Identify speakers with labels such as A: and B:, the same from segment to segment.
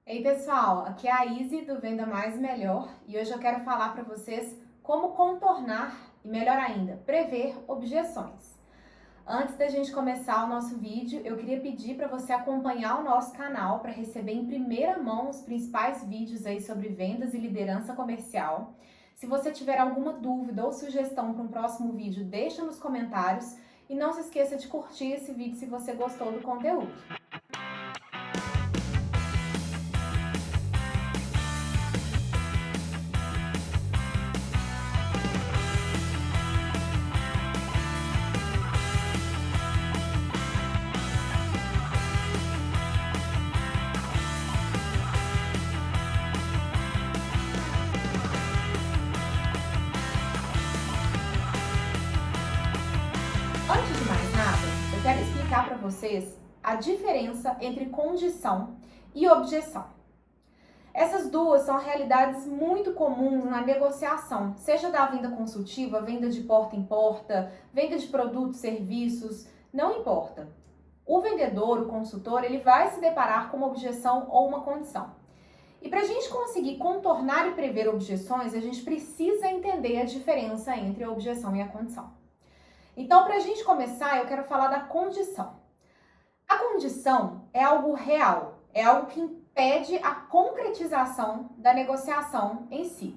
A: Ei pessoal, aqui é a Izzy do Venda Mais e Melhor e hoje eu quero falar para vocês como contornar e, melhor ainda, prever objeções. Antes da gente começar o nosso vídeo, eu queria pedir para você acompanhar o nosso canal para receber em primeira mão os principais vídeos aí sobre vendas e liderança comercial. Se você tiver alguma dúvida ou sugestão para um próximo vídeo, deixa nos comentários e não se esqueça de curtir esse vídeo se você gostou do conteúdo. Antes de mais nada, eu quero explicar para vocês a diferença entre condição e objeção. Essas duas são realidades muito comuns na negociação, seja da venda consultiva, venda de porta em porta, venda de produtos, serviços, não importa. O vendedor, o consultor, ele vai se deparar com uma objeção ou uma condição. E para a gente conseguir contornar e prever objeções, a gente precisa entender a diferença entre a objeção e a condição. Então, para a gente começar, eu quero falar da condição. A condição é algo real, é algo que impede a concretização da negociação em si.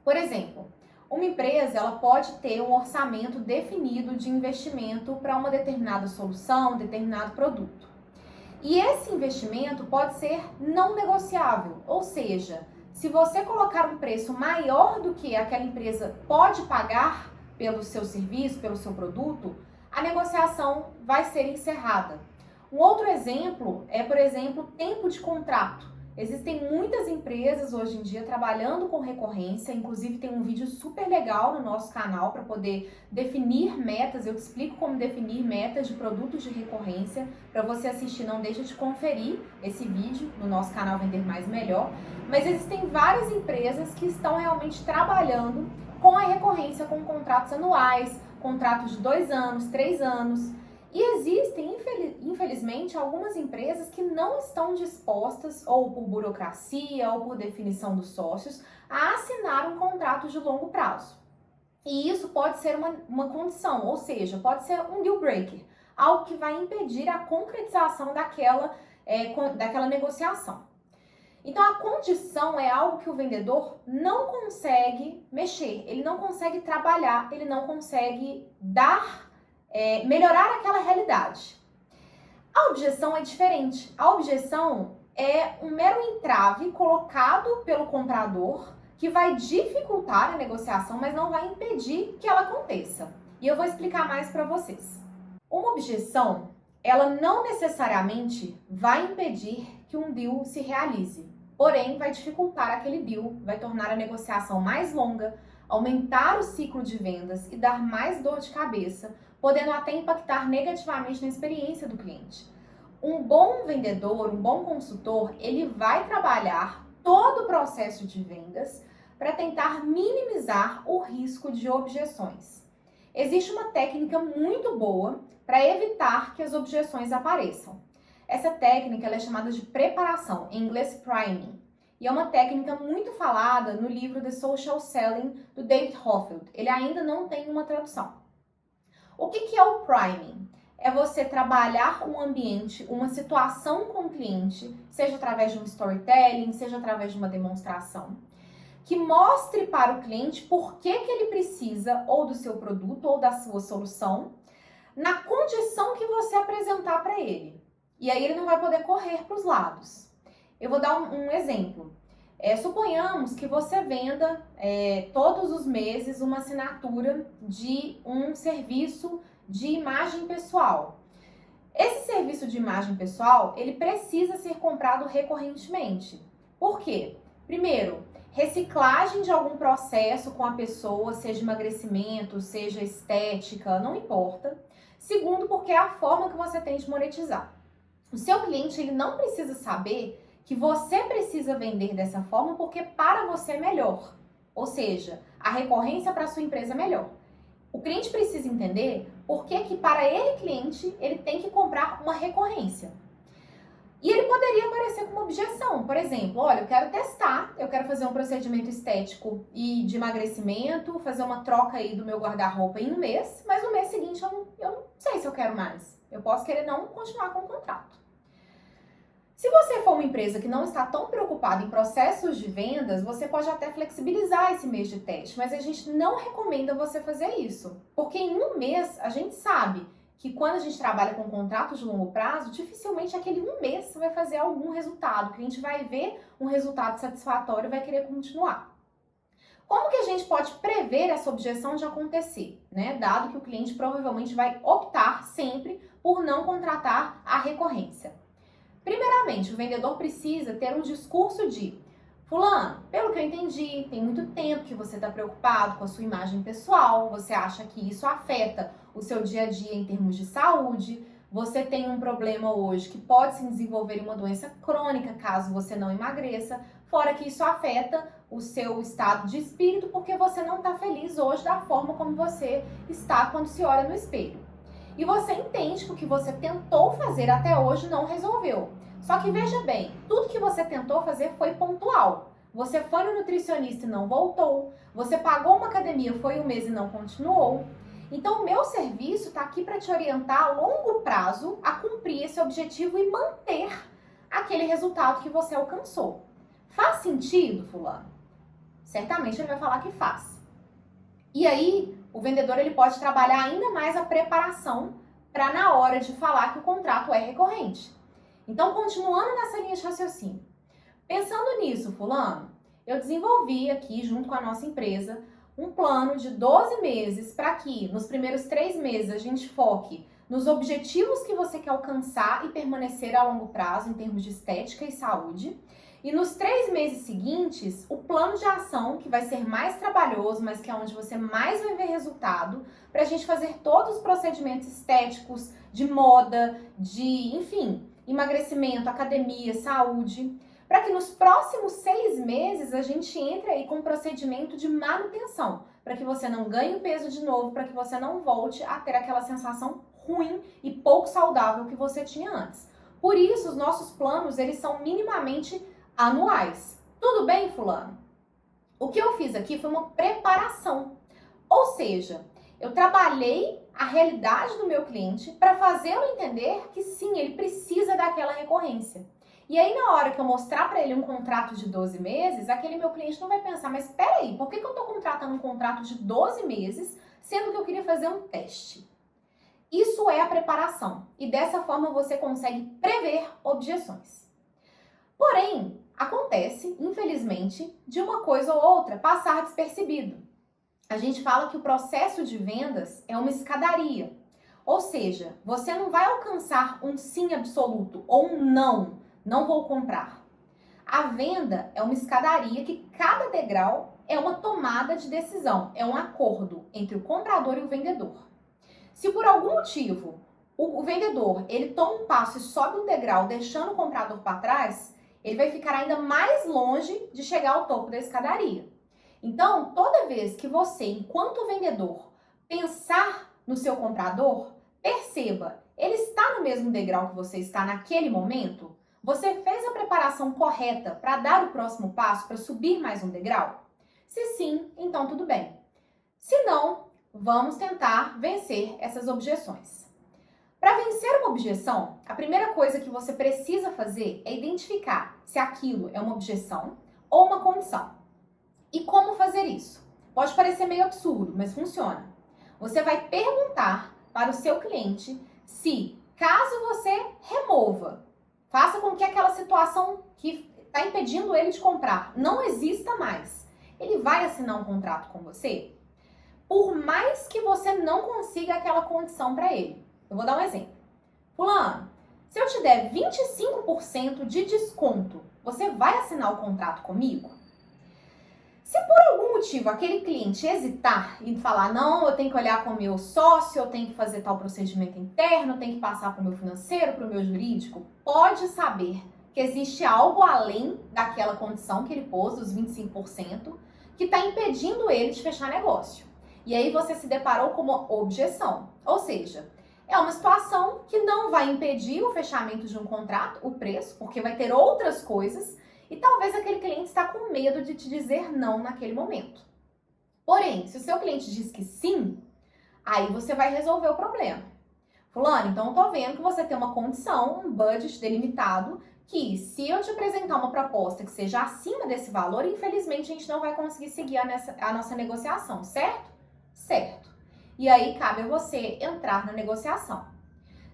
A: Por exemplo, uma empresa ela pode ter um orçamento definido de investimento para uma determinada solução, determinado produto. E esse investimento pode ser não negociável, ou seja, se você colocar um preço maior do que aquela empresa pode pagar pelo seu serviço, pelo seu produto, a negociação vai ser encerrada. Um outro exemplo é, por exemplo, tempo de contrato. Existem muitas empresas hoje em dia trabalhando com recorrência, inclusive tem um vídeo super legal no nosso canal para poder definir metas. Eu te explico como definir metas de produtos de recorrência. Para você assistir, não deixa de conferir esse vídeo no nosso canal Vender Mais e Melhor. Mas existem várias empresas que estão realmente trabalhando com a recorrência, com contratos anuais, contratos de 2 anos, 3 anos. E existem, infelizmente, algumas empresas que não estão dispostas, ou por burocracia, ou por definição dos sócios, a assinar um contrato de longo prazo. E isso pode ser uma condição, ou seja, pode ser um deal breaker, algo que vai impedir a concretização daquela negociação. Então, a condição é algo que o vendedor não consegue mexer, ele não consegue trabalhar, ele não consegue melhorar aquela realidade. A objeção é diferente. A objeção é um mero entrave colocado pelo comprador que vai dificultar a negociação, mas não vai impedir que ela aconteça. E eu vou explicar mais para vocês. Uma objeção, ela não necessariamente vai impedir que um deal se realize, porém vai dificultar aquele deal, vai tornar a negociação mais longa, aumentar o ciclo de vendas e dar mais dor de cabeça, podendo até impactar negativamente na experiência do cliente. Um bom vendedor, um bom consultor, ele vai trabalhar todo o processo de vendas para tentar minimizar o risco de objeções. Existe uma técnica muito boa para evitar que as objeções apareçam. Essa técnica ela é chamada de preparação, em inglês priming, e é uma técnica muito falada no livro The Social Selling, do David Hoffeld. Ele ainda não tem uma tradução. O que é o priming? É você trabalhar um ambiente, uma situação com o cliente, seja através de um storytelling, seja através de uma demonstração, que mostre para o cliente por que ele precisa ou do seu produto ou da sua solução, na condição que você apresentar para ele. E aí ele não vai poder correr para os lados. Eu vou dar um exemplo. Suponhamos que você venda todos os meses uma assinatura de um serviço de imagem pessoal. Esse serviço de imagem pessoal, ele precisa ser comprado recorrentemente. Por quê? Primeiro, reciclagem de algum processo com a pessoa, seja emagrecimento, seja estética, não importa. Segundo, porque é a forma que você tem de monetizar. O seu cliente ele não precisa saber que você precisa vender dessa forma porque para você é melhor. Ou seja, a recorrência para a sua empresa é melhor. O cliente precisa entender por que para ele, cliente, ele tem que comprar uma recorrência. E ele poderia aparecer como objeção. Por exemplo, olha, eu quero testar, eu quero fazer um procedimento estético e de emagrecimento, fazer uma troca aí do meu guarda-roupa em um mês, mas no mês seguinte eu não sei se eu quero mais. Eu posso querer não continuar com o contrato. Se você for uma empresa que não está tão preocupada em processos de vendas, você pode até flexibilizar esse mês de teste, mas a gente não recomenda você fazer isso. Porque em um mês, a gente sabe que quando a gente trabalha com contratos de longo prazo, dificilmente aquele um mês você vai fazer algum resultado. O cliente vai ver um resultado satisfatório e vai querer continuar. Como que a gente pode prever essa objeção de acontecer, né? Dado que o cliente provavelmente vai optar sempre por não contratar a recorrência. Primeiramente, o vendedor precisa ter um discurso de: fulano, pelo que eu entendi, tem muito tempo que você está preocupado com a sua imagem pessoal, você acha que isso afeta o seu dia a dia em termos de saúde, você tem um problema hoje que pode se desenvolver em uma doença crônica caso você não emagreça, fora que isso afeta o seu estado de espírito porque você não está feliz hoje da forma como você está quando se olha no espelho. E você entende que o que você tentou fazer até hoje não resolveu. Só que veja bem, tudo que você tentou fazer foi pontual. Você foi no nutricionista e não voltou. Você pagou uma academia, foi um mês e não continuou. Então, o meu serviço está aqui para te orientar a longo prazo a cumprir esse objetivo e manter aquele resultado que você alcançou. Faz sentido, fulano? Certamente ele vai falar que faz. E aí, o vendedor ele pode trabalhar ainda mais a preparação para na hora de falar que o contrato é recorrente. Então, continuando nessa linha de raciocínio. Pensando nisso, fulano, eu desenvolvi aqui, junto com a nossa empresa, um plano de 12 meses para que nos primeiros 3 meses a gente foque nos objetivos que você quer alcançar e permanecer a longo prazo em termos de estética e saúde. E nos 3 meses seguintes, o plano de ação, que vai ser mais trabalhoso, mas que é onde você mais vai ver resultado, para a gente fazer todos os procedimentos estéticos, de moda, enfim, emagrecimento, academia, saúde, para que nos próximos 6 meses a gente entre aí com um procedimento de manutenção, para que você não ganhe peso de novo, para que você não volte a ter aquela sensação ruim e pouco saudável que você tinha antes. Por isso, os nossos planos, eles são minimamente anuais. Tudo bem, fulano? O que eu fiz aqui foi uma preparação. Ou seja, eu trabalhei a realidade do meu cliente para fazê-lo entender que sim, ele precisa daquela recorrência. E aí, na hora que eu mostrar para ele um contrato de 12 meses, aquele meu cliente não vai pensar, mas espera aí, por que eu estou contratando um contrato de 12 meses, sendo que eu queria fazer um teste? Isso é a preparação. E dessa forma você consegue prever objeções. Porém, acontece, infelizmente, de uma coisa ou outra passar despercebido. A gente fala que o processo de vendas é uma escadaria. Ou seja, você não vai alcançar um sim absoluto ou um não vou comprar. A venda é uma escadaria que cada degrau é uma tomada de decisão, é um acordo entre o comprador e o vendedor. Se por algum motivo o vendedor ele toma um passo e sobe um degrau deixando o comprador para trás, ele vai ficar ainda mais longe de chegar ao topo da escadaria. Então, toda vez que você, enquanto vendedor, pensar no seu comprador, perceba, ele está no mesmo degrau que você está naquele momento? Você fez a preparação correta para dar o próximo passo, para subir mais um degrau? Se sim, então tudo bem. Se não, vamos tentar vencer essas objeções. Para vencer uma objeção, a primeira coisa que você precisa fazer é identificar se aquilo é uma objeção ou uma condição. E como fazer isso? Pode parecer meio absurdo, mas funciona. Você vai perguntar para o seu cliente se, caso você remova, faça com que aquela situação que está impedindo ele de comprar não exista mais, ele vai assinar um contrato com você? Por mais que você não consiga aquela condição para ele. Eu vou dar um exemplo. Fulano, se eu te der 25% de desconto, você vai assinar o contrato comigo? Se por algum motivo aquele cliente hesitar e falar, não, eu tenho que olhar com o meu sócio, eu tenho que fazer tal procedimento interno, eu tenho que passar para o meu financeiro, para o meu jurídico, pode saber que existe algo além daquela condição que ele pôs, dos 25%, que está impedindo ele de fechar negócio. E aí você se deparou com uma objeção. Ou seja, É uma situação que não vai impedir o fechamento de um contrato, o preço, porque vai ter outras coisas e talvez aquele cliente está com medo de te dizer não naquele momento. Porém, se o seu cliente diz que sim, aí você vai resolver o problema. Fulano, então eu tô vendo que você tem uma condição, um budget delimitado, que se eu te apresentar uma proposta que seja acima desse valor, infelizmente a gente não vai conseguir seguir a nossa negociação, certo? Certo. E aí cabe a você entrar na negociação.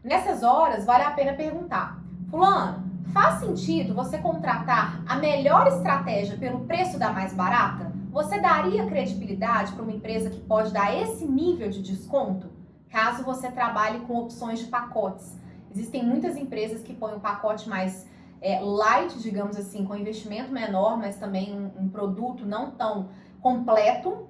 A: Nessas horas, vale a pena perguntar: Fulano, faz sentido você contratar a melhor estratégia pelo preço da mais barata? Você daria credibilidade para uma empresa que pode dar esse nível de desconto? Caso você trabalhe com opções de pacotes. Existem muitas empresas que põem um pacote mais light, digamos assim, com investimento menor, mas também um produto não tão completo.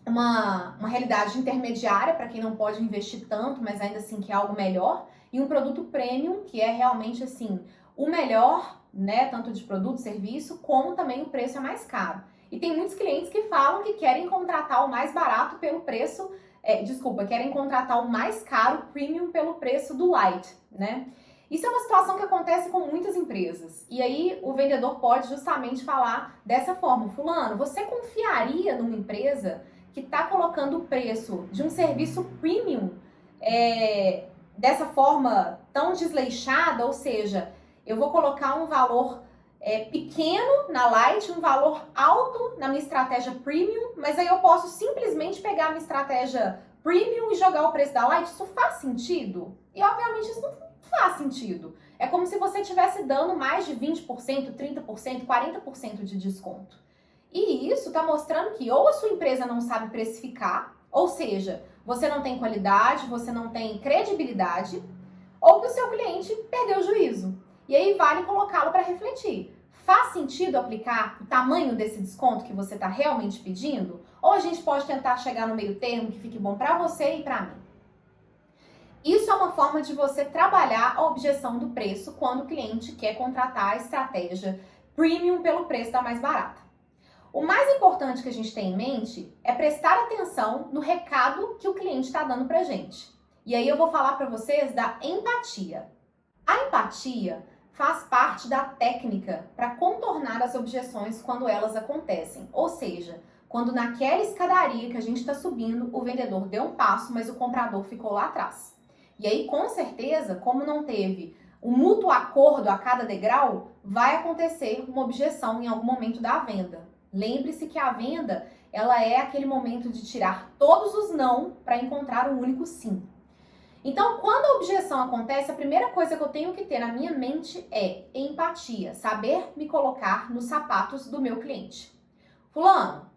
A: Uma realidade intermediária para quem não pode investir tanto, mas ainda assim que é algo melhor. E um produto premium, que é realmente assim, o melhor, né? Tanto de produto, serviço, como também o preço é mais caro. E tem muitos clientes que falam que querem contratar o mais barato pelo preço, querem contratar o mais caro, premium, pelo preço do light, né? Isso é uma situação que acontece com muitas empresas. E aí o vendedor pode justamente falar dessa forma: Fulano, você confiaria numa empresa que está colocando o preço de um serviço premium dessa forma tão desleixada? Ou seja, eu vou colocar um valor pequeno na light, um valor alto na minha estratégia premium, mas aí eu posso simplesmente pegar a minha estratégia premium e jogar o preço da light? Isso faz sentido? E obviamente isso não faz sentido. É como se você estivesse dando mais de 20%, 30%, 40% de desconto. E isso está mostrando que ou a sua empresa não sabe precificar, ou seja, você não tem qualidade, você não tem credibilidade, ou que o seu cliente perdeu o juízo. E aí vale colocá-lo para refletir. Faz sentido aplicar o tamanho desse desconto que você está realmente pedindo? Ou a gente pode tentar chegar no meio termo que fique bom para você e para mim? Isso é uma forma de você trabalhar a objeção do preço quando o cliente quer contratar a estratégia premium pelo preço da mais barata. O mais importante que a gente tem em mente é prestar atenção no recado que o cliente está dando para a gente. E aí eu vou falar para vocês da empatia. A empatia faz parte da técnica para contornar as objeções quando elas acontecem. Ou seja, quando naquela escadaria que a gente está subindo, o vendedor deu um passo, mas o comprador ficou lá atrás. E aí, com certeza, como não teve um mútuo acordo a cada degrau, vai acontecer uma objeção em algum momento da venda. Lembre-se que a venda, ela é aquele momento de tirar todos os não para encontrar um único sim. Então, quando a objeção acontece, a primeira coisa que eu tenho que ter na minha mente é empatia, saber me colocar nos sapatos do meu cliente. Fulano,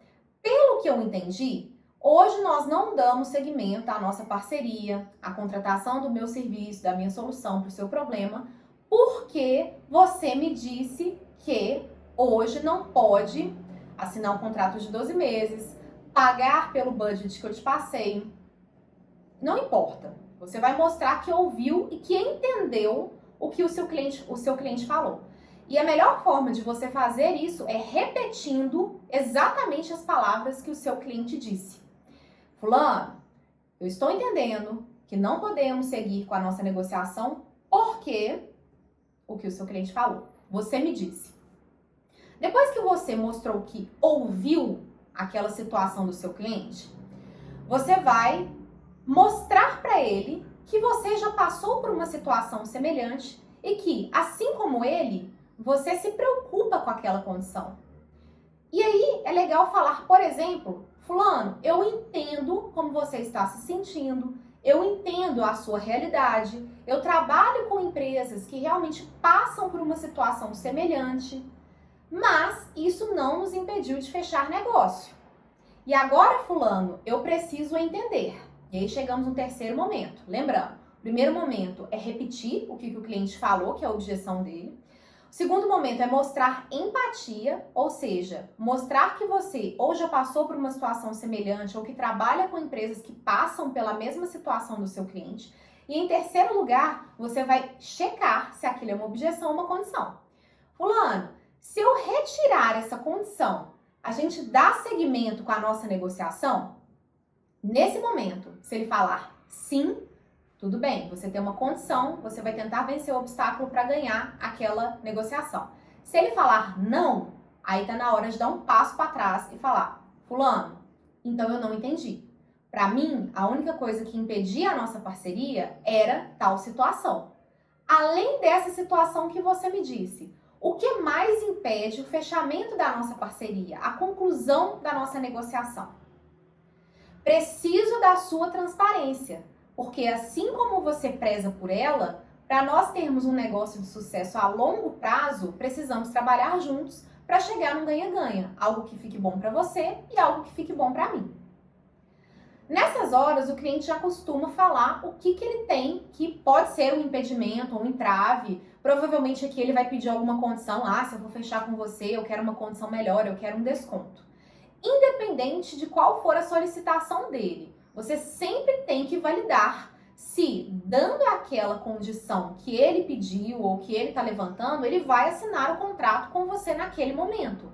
A: pelo que eu entendi, hoje nós não damos seguimento à nossa parceria, à contratação do meu serviço, da minha solução para o seu problema, porque você me disse que hoje não pode assinar um contrato de 12 meses, pagar pelo budget que eu te passei. Não importa. Você vai mostrar que ouviu e que entendeu o que o seu cliente falou. E a melhor forma de você fazer isso é repetindo exatamente as palavras que o seu cliente disse. Fulano, eu estou entendendo que não podemos seguir com a nossa negociação porque o que o seu cliente falou. Você me disse. Depois que você mostrou que ouviu aquela situação do seu cliente, você vai mostrar para ele que você já passou por uma situação semelhante e que, assim como ele, você se preocupa com aquela condição. E aí é legal falar, por exemplo, Fulano, eu entendo como você está se sentindo, eu entendo a sua realidade, eu trabalho com empresas que realmente passam por uma situação semelhante, mas isso não nos impediu de fechar negócio. E agora, Fulano, eu preciso entender. E aí chegamos no terceiro momento. Lembrando, o primeiro momento é repetir o que o cliente falou, que é a objeção dele. O segundo momento é mostrar empatia, ou seja, mostrar que você ou já passou por uma situação semelhante ou que trabalha com empresas que passam pela mesma situação do seu cliente. E em terceiro lugar, você vai checar se aquilo é uma objeção ou uma condição. Fulano, se eu retirar essa condição, a gente dá seguimento com a nossa negociação? Nesse momento, se ele falar sim, Tudo bem, você tem uma condição, você vai tentar vencer o obstáculo para ganhar aquela negociação. Se ele falar não, aí tá na hora de dar um passo para trás e falar: fulano, então eu não entendi. Para mim, a única coisa que impedia a nossa parceria era tal situação. Além dessa situação que você me disse, o que mais impede o fechamento da nossa parceria, a conclusão da nossa negociação? Preciso da sua transparência, porque assim como você preza por ela, para nós termos um negócio de sucesso a longo prazo, precisamos trabalhar juntos para chegar num ganha-ganha, algo que fique bom para você e algo que fique bom para mim. Nessas horas, o cliente já costuma falar o que ele tem, que pode ser um impedimento, um entrave. Provavelmente aqui ele vai pedir alguma condição. Ah, se eu vou fechar com você, eu quero uma condição melhor, eu quero um desconto. Independente de qual for a solicitação dele, você sempre tem que validar se, dando aquela condição que ele pediu ou que ele está levantando, ele vai assinar o contrato com você naquele momento.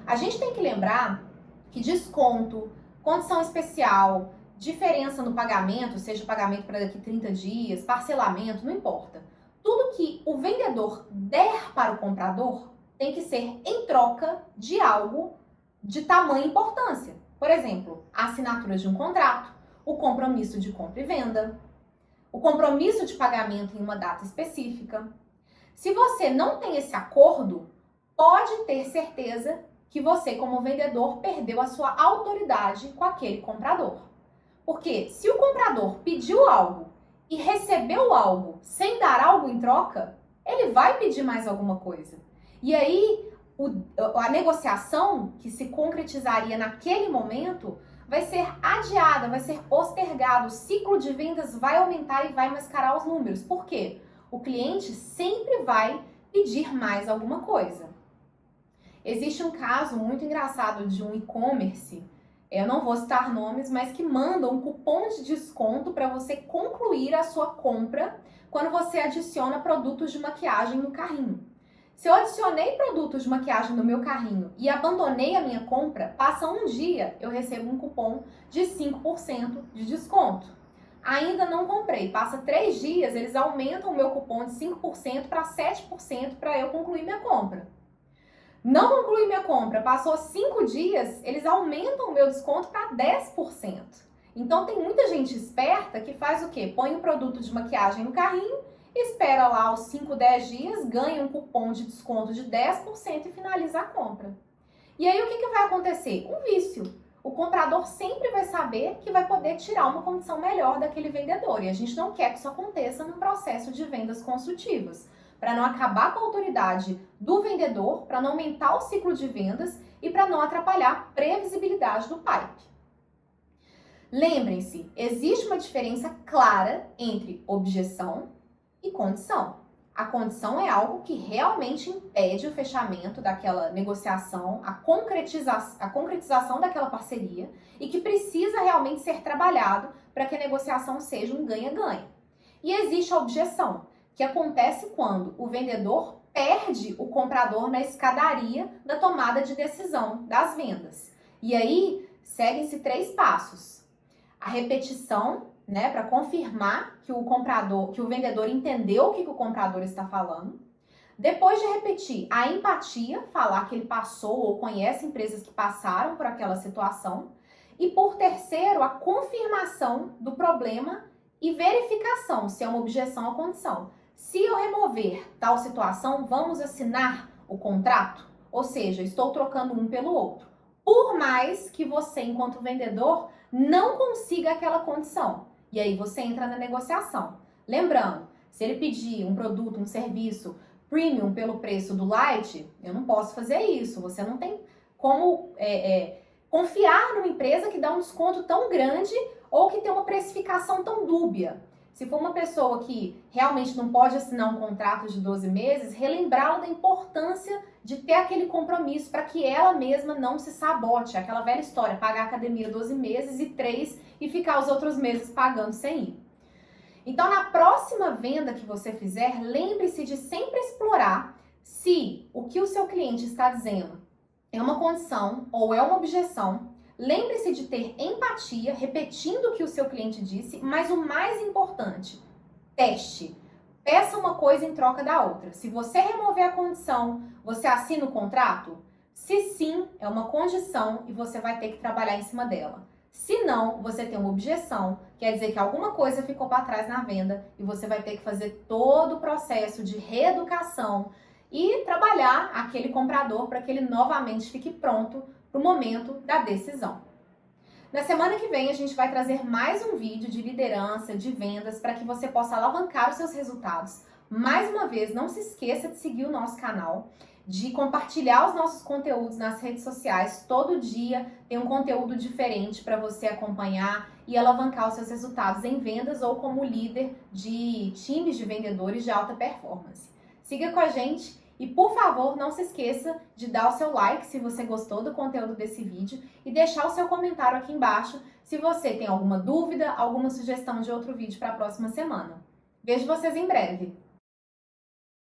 A: A gente tem que lembrar que desconto, condição especial, diferença no pagamento, seja pagamento para daqui 30 dias, parcelamento, não importa. Tudo que o vendedor der para o comprador tem que ser em troca de algo de tamanha importância. Por exemplo, a assinatura de um contrato, o compromisso de compra e venda, o compromisso de pagamento em uma data específica. Se você não tem esse acordo, pode ter certeza que você, como vendedor, perdeu a sua autoridade com aquele comprador. Porque se o comprador pediu algo e recebeu algo sem dar algo em troca, ele vai pedir mais alguma coisa. E aí, a negociação que se concretizaria naquele momento vai ser adiada, vai ser postergada. O ciclo de vendas vai aumentar e vai mascarar os números. Por quê? O cliente sempre vai pedir mais alguma coisa. Existe um caso muito engraçado de um e-commerce, eu não vou citar nomes, mas que manda um cupom de desconto para você concluir a sua compra quando você adiciona produtos de maquiagem no carrinho. Se eu adicionei produtos de maquiagem no meu carrinho e abandonei a minha compra, passa um dia, eu recebo um cupom de 5% de desconto. Ainda não comprei, passa 3 dias, eles aumentam o meu cupom de 5% para 7% para eu concluir minha compra. Não concluí minha compra, passou 5 dias, eles aumentam o meu desconto para 10%. Então tem muita gente esperta que faz o quê? Põe o produto de maquiagem no carrinho, espera lá os 5, 10 dias, ganha um cupom de desconto de 10% e finaliza a compra. E aí o que vai acontecer? Um vício. O comprador sempre vai saber que vai poder tirar uma condição melhor daquele vendedor. E a gente não quer que isso aconteça num processo de vendas consultivas, para não acabar com a autoridade do vendedor, para não aumentar o ciclo de vendas e para não atrapalhar a previsibilidade do pipe. Lembrem-se, existe uma diferença clara entre objeção e condição. A condição é algo que realmente impede o fechamento daquela negociação, a concretização daquela parceria e que precisa realmente ser trabalhado para que a negociação seja um ganha-ganha. E existe a objeção, que acontece quando o vendedor perde o comprador na escadaria da tomada de decisão das vendas. E aí, seguem-se 3 passos. A repetição, para confirmar que o vendedor entendeu o que o comprador está falando. Depois de repetir, a empatia, falar que ele passou ou conhece empresas que passaram por aquela situação. E por terceiro, a confirmação do problema e verificação se é uma objeção ou condição. Se eu remover tal situação, vamos assinar o contrato? Ou seja, estou trocando um pelo outro. Por mais que você, enquanto vendedor, não consiga aquela condição. E aí você entra na negociação. Lembrando, se ele pedir um produto, um serviço premium pelo preço do light, eu não posso fazer isso. Você não tem como confiar numa empresa que dá um desconto tão grande ou que tem uma precificação tão dúbia. Se for uma pessoa que realmente não pode assinar um contrato de 12 meses, relembrá-la da importância de ter aquele compromisso para que ela mesma não se sabote. Aquela velha história, pagar a academia 12 meses e 3 e ficar os outros meses pagando sem ir. Então, na próxima venda que você fizer, lembre-se de sempre explorar se o que o seu cliente está dizendo é uma condição ou é uma objeção. Lembre-se de ter empatia, repetindo o que o seu cliente disse, mas o mais importante, teste. Peça uma coisa em troca da outra. Se você remover a condição, você assina o contrato? Se sim, é uma condição e você vai ter que trabalhar em cima dela. Se não, você tem uma objeção, quer dizer que alguma coisa ficou para trás na venda e você vai ter que fazer todo o processo de reeducação e trabalhar aquele comprador para que ele novamente fique pronto para o momento da decisão. Na semana que vem a gente vai trazer mais um vídeo de liderança, de vendas, para que você possa alavancar os seus resultados. Mais uma vez, não se esqueça de seguir o nosso canal, de compartilhar os nossos conteúdos nas redes sociais. Todo dia tem um conteúdo diferente para você acompanhar e alavancar os seus resultados em vendas ou como líder de times de vendedores de alta performance. Siga com a gente e, por favor, não se esqueça de dar o seu like se você gostou do conteúdo desse vídeo e deixar o seu comentário aqui embaixo se você tem alguma dúvida, alguma sugestão de outro vídeo para a próxima semana. Vejo vocês em breve!